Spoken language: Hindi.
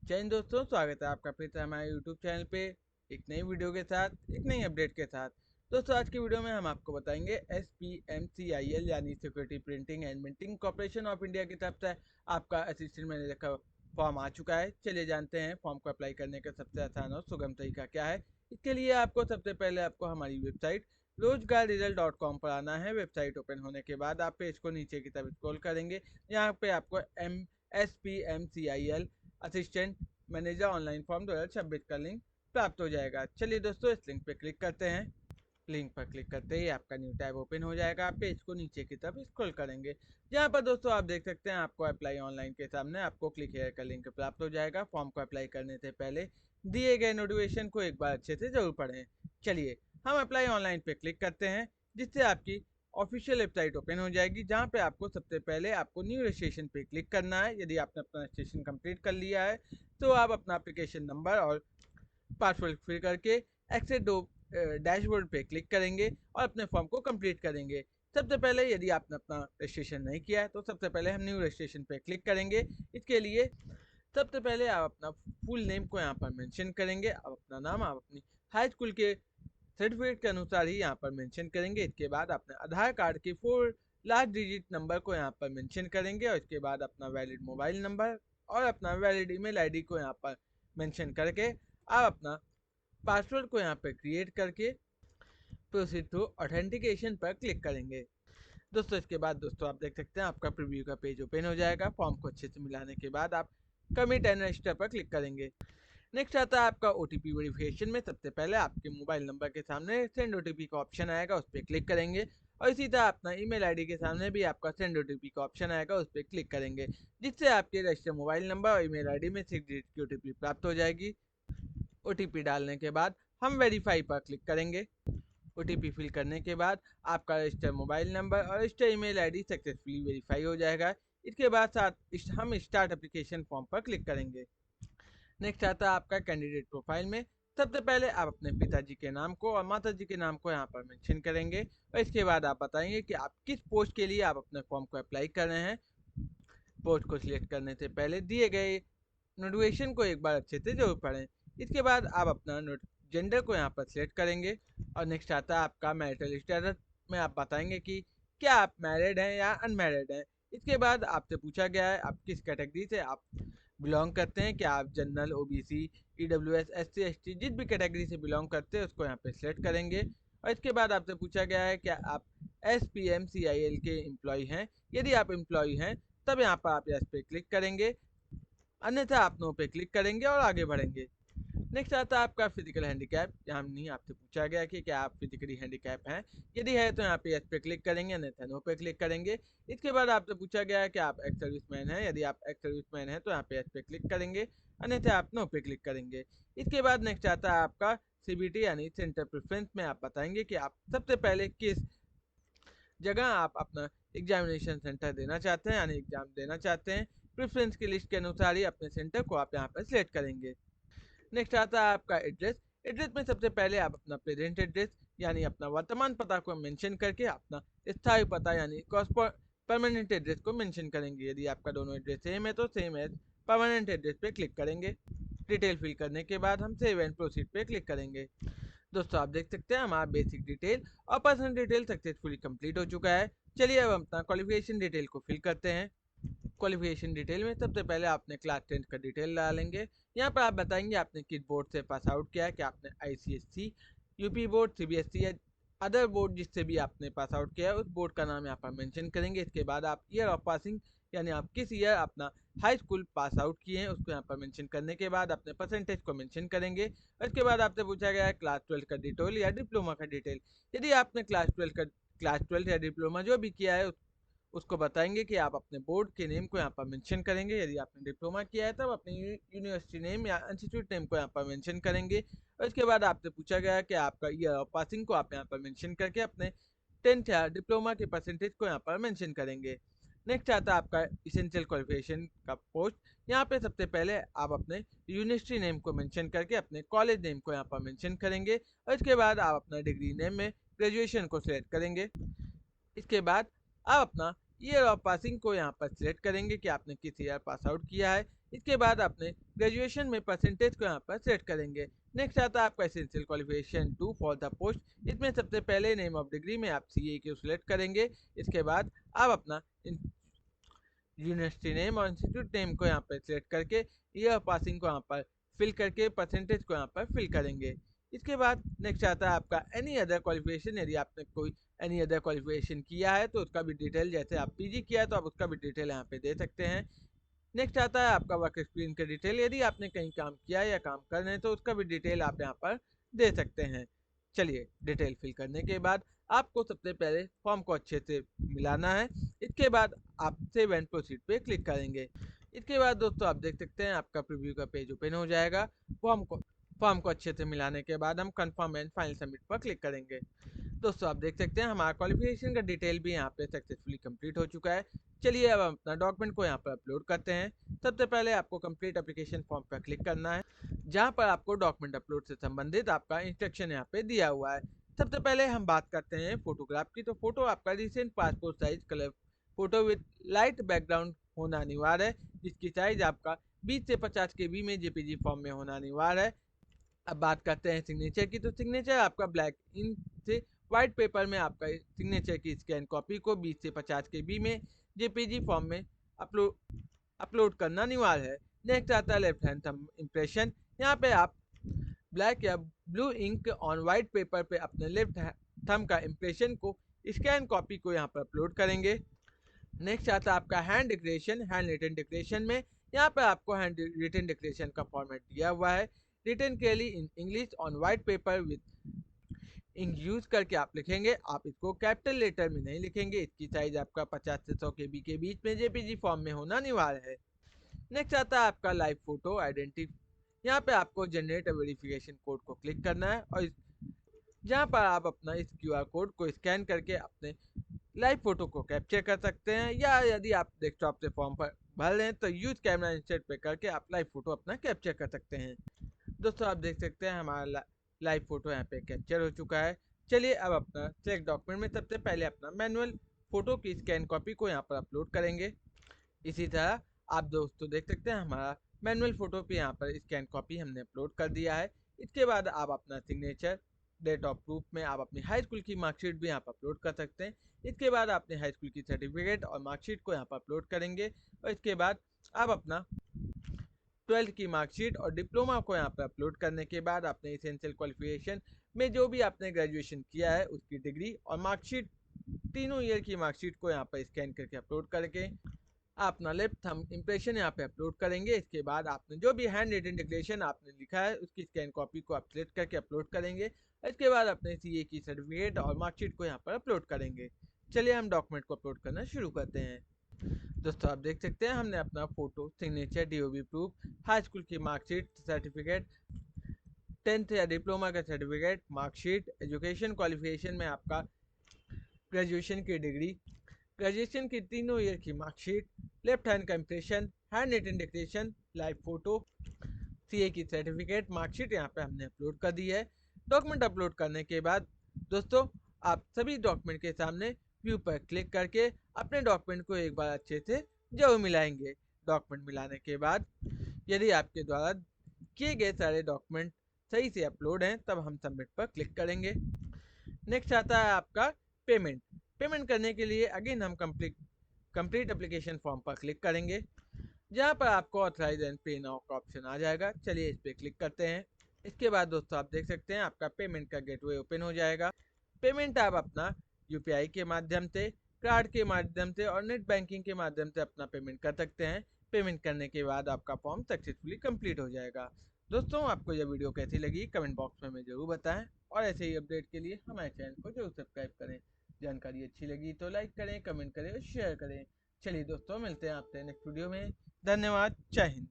जय हिंद दोस्तों, स्वागत है आपका फिर से हमारे यूट्यूब चैनल पे एक नई वीडियो के साथ, एक नई अपडेट के साथ। दोस्तों, आज की वीडियो में हम आपको बताएंगे SPMCIL यानी security printing and minting corporation of India की तरफ से आपका असिस्टेंट मैनेजर का फॉर्म आ चुका है। चलिए जानते हैं फॉर्म को अप्लाई करने का सबसे आसान और सुगम तरीका क्या है। इसके लिए आपको सबसे पहले आपको हमारी वेबसाइट रोजगार पर आना है। वेबसाइट ओपन होने के बाद आप पेज को नीचे की तरफ स्क्रॉल करेंगे। यहाँ पे आपको SPMCIL assistant manager online form 2026 का लिंक प्राप्त हो जाएगा। चलिए दोस्तों, इस लिंक पे क्लिक करते हैं। लिंक पर क्लिक करते ही आपका न्यू टैब ओपन हो जाएगा। आप पेज को नीचे की तरफ स्क्रॉल करेंगे। जहाँ पर दोस्तों आप देख सकते हैं आपको अप्लाई ऑनलाइन के सामने आपको क्लिक हेयर का लिंक प्राप्त हो जाएगा। फॉर्म को अप्लाई करने से पहले दिए गए नोटिफिकेशन को एक बार अच्छे से जरूर पढ़ें। चलिए हम अप्लाई ऑनलाइन पे क्लिक करते हैं, जिससे आपकी ऑफिशियल वेबसाइट ओपन हो जाएगी। जहाँ पे आपको सबसे पहले आपको न्यू रजिस्ट्रेशन पे क्लिक करना है। यदि आपने अपना रजिस्ट्रेशन कंप्लीट कर लिया है तो आप अपना एप्लीकेशन नंबर और पासवर्ड फिल करके एक्सेस डो डैशबोर्ड पे क्लिक करेंगे और अपने फॉर्म को कंप्लीट करेंगे। सबसे पहले यदि आपने अपना रजिस्ट्रेशन नहीं किया है तो सबसे पहले हम न्यू रजिस्ट्रेशन पे क्लिक करेंगे। इसके लिए सबसे पहले आप अपना फुल नेम को यहाँ पर मेंशन करेंगे। आप अपना नाम आप अपनी हाई स्कूल के सर्टिफिकेट के अनुसार ही यहाँ पर मेंशन करेंगे। इसके बाद अपने आधार कार्ड के 4 लास्ट डिजिट नंबर को यहाँ पर मेंशन करेंगे और इसके बाद अपना वैलिड मोबाइल नंबर और अपना वैलिड ईमेल आईडी को यहाँ पर मेंशन करके आप अपना पासवर्ड को यहाँ पर क्रिएट करके प्रोसीड टू ऑथेंटिकेशन पर क्लिक करेंगे। दोस्तों, इसके बाद दोस्तों आप देख सकते हैं आपका प्रीव्यू का पेज ओपन हो जाएगा। फॉर्म को अच्छे से मिलाने के बाद आप कमिट एंड रजिस्टर पर क्लिक करेंगे। नेक्स्ट आता है आपका ओटीपी वेरिफिकेशन में। सबसे पहले आपके मोबाइल नंबर के सामने सेंड ओटीपी का ऑप्शन आएगा, उस पर क्लिक करेंगे और इसी तरह अपना ईमेल आईडी के सामने भी आपका सेंड ओटीपी का ऑप्शन आएगा, उस पर क्लिक करेंगे, जिससे आपके रजिस्टर्ड मोबाइल नंबर और ईमेल आईडी में 6 डिजिट की ओटीपी प्राप्त हो जाएगी। ओटीपी डालने के बाद हम वेरीफाई पर क्लिक करेंगे। ओटीपी फिल करने के बाद आपका रजिस्टर्ड मोबाइल नंबर और registered email ID successfully verify हो जाएगा। इसके बाद साथ हम स्टार्ट एप्लीकेशन फॉर्म पर क्लिक करेंगे। नेक्स्ट आता है आपका कैंडिडेट प्रोफाइल में। सबसे पहले आप अपने पिताजी के नाम को और माताजी के नाम को यहाँ पर मेंशन करेंगे और इसके बाद आप बताएंगे कि आप किस पोस्ट के लिए आप अपने फॉर्म को अप्लाई कर रहे हैं। पोस्ट को सिलेक्ट करने से पहले दिए गए नोटिफिकेशन को एक बार अच्छे से जरूर पढ़ें। इसके बाद आप अपना जेंडर को यहाँ पर सिलेक्ट करेंगे और नेक्स्ट आता है आपका मैरिटल स्टेटस में आप बताएंगे कि क्या आप मैरिड हैं या अनमैरिड हैं। इसके बाद आपसे पूछा गया है आप किस कैटेगरी से आप बिलोंग करते हैं। क्या आप general, OBC, EWS, SC, ST जिस भी कैटेगरी से बिलोंग करते हैं उसको यहाँ पे सिलेक्ट करेंगे और इसके बाद आपसे पूछा गया है क्या आप SPMCIL के एम्प्लॉय हैं। यदि आप एम्प्लॉय हैं तब यहाँ पर आप यस पे क्लिक करेंगे, अन्यथा आप नो पे क्लिक करेंगे और आगे बढ़ेंगे। नेक्स्ट आता है आपका फिजिकल हैंडीकैप। यहाँ नहीं आपसे पूछा गया कि क्या आप फिजिकली हैंडीकैप हैं। यदि है तो यहाँ पे यस पे क्लिक करेंगे, अन्यथा नो पे क्लिक करेंगे। इसके बाद आपसे पूछा गया है कि आप एक्स सर्विसमैन हैं। यदि आप एक्स सर्विसमैन हैं तो यहाँ पे यस पे क्लिक करेंगे, अन्यथा आप नो पे क्लिक करेंगे। इसके बाद नेक्स्ट आता है आपका CBT यानी सेंटर प्रेफरेंस में आप बताएंगे कि आप सबसे पहले किस जगह आप अपना एग्जामिनेशन सेंटर देना चाहते हैं यानी एग्जाम देना चाहते हैं। प्रेफरेंस की लिस्ट के अनुसार ही अपने सेंटर को आप यहाँ पर सिलेक्ट करेंगे। नेक्स्ट आता है आपका एड्रेस। एड्रेस में सबसे पहले आप अपना प्रेजेंट एड्रेस यानी अपना वर्तमान पता को मेंशन करके अपना स्थायी पता यानी परमानेंट एड्रेस को मेंशन करेंगे। यदि आपका दोनों एड्रेस सेम है तो सेम एज परमानेंट एड्रेस पे क्लिक करेंगे। डिटेल फिल करने के बाद हम सेव एंड प्रोसीड पे क्लिक करेंगे। दोस्तों, आप देख सकते हैं हमारा बेसिक डिटेल और पर्सनल डिटेल सक्सेसफुली कंप्लीट हो चुका है। चलिए अब हम अपना क्वालिफिकेशन डिटेल को फिल करते हैं। क्वालिफिकेशन डिटेल में सबसे पहले आपने क्लास 10 का डिटेल डालेंगे। यहाँ पर आप बताएंगे आपने किस बोर्ड से पास आउट किया है, कि आपने ICSC, यूपी बोर्ड, CBSE या अदर बोर्ड जिससे भी आपने पास आउट किया है उस बोर्ड का नाम यहाँ पर मेंशन करेंगे। इसके बाद आप ईयर ऑफ पासिंग यानी आप किस ईयर अपना हाई स्कूल पास आउट किए हैं उसको यहाँ पर मेंशन करने के बाद अपने परसेंटेज को मेंशन करेंगे और इसके बाद आपसे पूछा गया है क्लास 12 का डिटेल या डिप्लोमा का डिटेल। यदि आपने क्लास 12 या डिप्लोमा जो भी किया है उसको बताएंगे कि आप अपने बोर्ड के नेम को यहाँ पर मेंशन करेंगे। यदि आपने डिप्लोमा किया है तब अपनी यूनिवर्सिटी नेम या इंस्टीट्यूट नेम को यहाँ पर मेंशन करेंगे और इसके बाद आपसे पूछा गया है कि आपका ईयर ऑफ पासिंग को आप यहाँ पर मेंशन करके अपने 10th या डिप्लोमा के परसेंटेज को यहाँ पर मेंशन करेंगे। नेक्स्ट आता है आपका इसेंशियल क्वालिफिकेशन का पोस्ट। यहाँ पे सबसे पहले आप अपने यूनिवर्सिटी नेम को मेंशन करके अपने कॉलेज नेम को यहाँ पर मेंशन करेंगे और इसके बाद आप अपना डिग्री नेम में ग्रेजुएशन को सिलेक्ट करेंगे। इसके बाद आप अपना ईयर ऑफ पासिंग को यहाँ पर सिलेक्ट करेंगे कि आपने किस ईयर पास आउट किया है। इसके बाद आपने ग्रेजुएशन में परसेंटेज को यहाँ पर सिलेक्ट करेंगे। नेक्स्ट आता है आपका essential qualification to for the post. इसमें सबसे पहले नेम ऑफ डिग्री में आप CA को सिलेक्ट करेंगे। इसके बाद आप अपना यूनिवर्सिटी नेम और इंस्टीट्यूट नेम को यहाँ पर सिलेक्ट करके ईयर ऑफ पासिंग को यहाँ पर फिल करके परसेंटेज को यहाँ पर फिल करेंगे। इसके बाद नेक्स्ट आता है आपका एनी अदर क्वालिफिकेशन। यदि आपने कोई एनी अदर क्वालिफिकेशन किया है तो उसका भी डिटेल, जैसे आप PG किया है तो आप उसका भी डिटेल यहाँ पे दे सकते हैं। नेक्स्ट आता है आपका वर्क एक्सपीरियंस का डिटेल। यदि आपने कहीं काम किया है या काम कर रहे हैं तो उसका भी डिटेल आप यहाँ पर दे सकते हैं। चलिए, डिटेल फिल करने के बाद आपको सबसे पहले फॉर्म को अच्छे से मिलाना है। इसके बाद आप सेव एंड प्रोसीड पे क्लिक करेंगे। इसके बाद दोस्तों आप देख सकते हैं आपका प्रीव्यू का पेज ओपन हो जाएगा। फॉर्म को अच्छे से मिलाने के बाद हम कंफर्म एंड फाइनल सबमिट पर क्लिक करेंगे। दोस्तों आप देख सकते हैं हमारा क्वालिफिकेशन का डिटेल भी यहाँ पे सक्सेसफुली कंप्लीट हो चुका है। चलिए अब हम अपना डॉक्यूमेंट को यहाँ पर अपलोड करते हैं। सबसे पहले आपको कंप्लीट एप्लीकेशन फॉर्म पर क्लिक करना है, जहाँ पर आपको डॉक्यूमेंट अपलोड से संबंधित आपका इंस्ट्रक्शन यहाँ पे दिया हुआ है। सबसे पहले हम बात करते हैं फोटोग्राफ की। तो फोटो आपका recent passport size colour photo with light background होना अनिवार्य है, जिसकी साइज आपका 20 से 50 KB में JPG फॉर्म में होना अनिवार्य है। अब बात करते हैं सिग्नेचर की। तो सिग्नेचर आपका ब्लैक इंक से व्हाइट पेपर में आपका सिग्नेचर की स्कैन कॉपी को 20 से 50 KB में JPG फॉर्म में अपलोड करना अनिवार्य है। नेक्स्ट आता है लेफ्ट हैंड थंब इम्प्रेशन। यहाँ पे आप ब्लैक या blue ink on white paper पे अपने लेफ्ट थंब का इम्प्रेशन को स्कैन कॉपी को यहाँ पर अपलोड करेंगे। नेक्स्ट आता है आपका hand declaration. Hand written declaration में यहाँ पे आपको हैंड रिटन डिक्लेरेशन का फॉर्मेट दिया हुआ है। Written clearly in English on white paper with ink use करके आप लिखेंगे। आप इसको कैपिटल लेटर में नहीं लिखेंगे। इसकी साइज आपका 50 से 100 KB के बीच में JPG फॉर्म में होना अनिवार्य है। नेक्स्ट आता है आपका लाइव फोटो आइडेंटिटी। यहाँ पे आपको जनरेट वेरिफिकेशन कोड को क्लिक करना है और जहाँ पर आप अपना इस QR कोड को स्कैन करके अपने लाइव फोटो को कैप्चर कर सकते हैं, या यदि आप डेस्कटॉप से फॉर्म पर भर लें तो यूज कैमरा इंसर्ट पे करके आप लाइव फोटो अपना कैप्चर कर सकते हैं। दोस्तों आप देख सकते हैं हमारा लाइव फोटो यहाँ पे कैप्चर हो चुका है। चलिए अब अपना सेलेक्ट डॉक्यूमेंट में सबसे पहले अपना मैनुअल फोटो की स्कैन कॉपी को यहाँ पर अपलोड करेंगे। इसी तरह आप दोस्तों देख सकते हैं हमारा मैनुअल फोटो पे यहाँ पर स्कैन कॉपी हमने अपलोड कर दिया है। इसके बाद आप अपना सिग्नेचर, डेट ऑफ प्रूफ में आप अपनी हाई स्कूल की मार्कशीट भी यहाँ पर अपलोड कर सकते हैं। इसके बाद आपने हाई स्कूल की सर्टिफिकेट और मार्कशीट को यहाँ पर अपलोड करेंगे और इसके बाद आप अपना 12th की मार्कशीट और डिप्लोमा को यहाँ पर अपलोड करने के बाद आपने एसेंशियल क्वालिफिकेशन में जो भी आपने ग्रेजुएशन किया है उसकी डिग्री और मार्कशीट, तीनों ईयर की मार्कशीट को यहाँ पर स्कैन करके अपलोड करके आप अपना लेफ्ट थंब इम्प्रेशन यहाँ पे अपलोड करेंगे। इसके बाद आपने जो भी हैंड रिटन डिक्लेरेशन आपने लिखा है उसकी स्कैन कॉपी को आप सिलेक्ट करके अपलोड करेंगे। इसके बाद अपने CA की सर्टिफिकेट और मार्कशीट को यहाँ पर अपलोड करेंगे। चलिए हम डॉक्यूमेंट को अपलोड करना शुरू करते हैं। दोस्तों आप देख सकते हैं हमने अपना photo, signature, DOB proof, high school की मार्कशीट, सर्टिफिकेट, 10th या डिप्लोमा का सर्टिफिकेट, मार्कशीट, एजुकेशन क्वालिफिकेशन में आपका ग्रेजुएशन की डिग्री, ग्रेजुएशन की तीनों ईयर की मार्कशीट, लेफ्ट हैंड का impression, hand written declaration, live photo, CA की सर्टिफिकेट, मार्कशीट यहाँ पे हमने अपलोड कर दी है। डॉक्यूमेंट अपलोड करने के बाद दोस्तों आप सभी डॉक्यूमेंट के सामने व्यू पर क्लिक करके अपने डॉक्यूमेंट को एक बार अच्छे से जरूर मिलाएंगे। डॉक्यूमेंट मिलाने के बाद यदि आपके द्वारा किए गए सारे डॉक्यूमेंट सही से अपलोड हैं तब हम सबमिट पर क्लिक करेंगे। नेक्स्ट आता है आपका पेमेंट। पेमेंट करने के लिए अगेन हम कंप्लीट एप्लीकेशन फॉर्म पर क्लिक करेंगे, जहाँ पर आपको ऑथराइज एंड पे नाउ का ऑप्शन आ जाएगा। चलिए इस पर क्लिक करते हैं। इसके बाद दोस्तों आप देख सकते हैं आपका पेमेंट का गेटवे ओपन हो जाएगा। पेमेंट आप अपना UPI के माध्यम से, कार्ड के माध्यम से और नेट बैंकिंग के माध्यम से अपना पेमेंट कर सकते हैं। पेमेंट करने के बाद आपका फॉर्म सक्सेसफुली कंप्लीट हो जाएगा। दोस्तों आपको यह वीडियो कैसी लगी कमेंट बॉक्स में हमें जरूर बताएं और ऐसे ही अपडेट के लिए हमारे चैनल को जरूर सब्सक्राइब करें। जानकारी अच्छी लगी तो लाइक करें, कमेंट करें और शेयर करें। चलिए दोस्तों मिलते हैं आपसे नेक्स्ट वीडियो में। धन्यवाद। जय हिंद।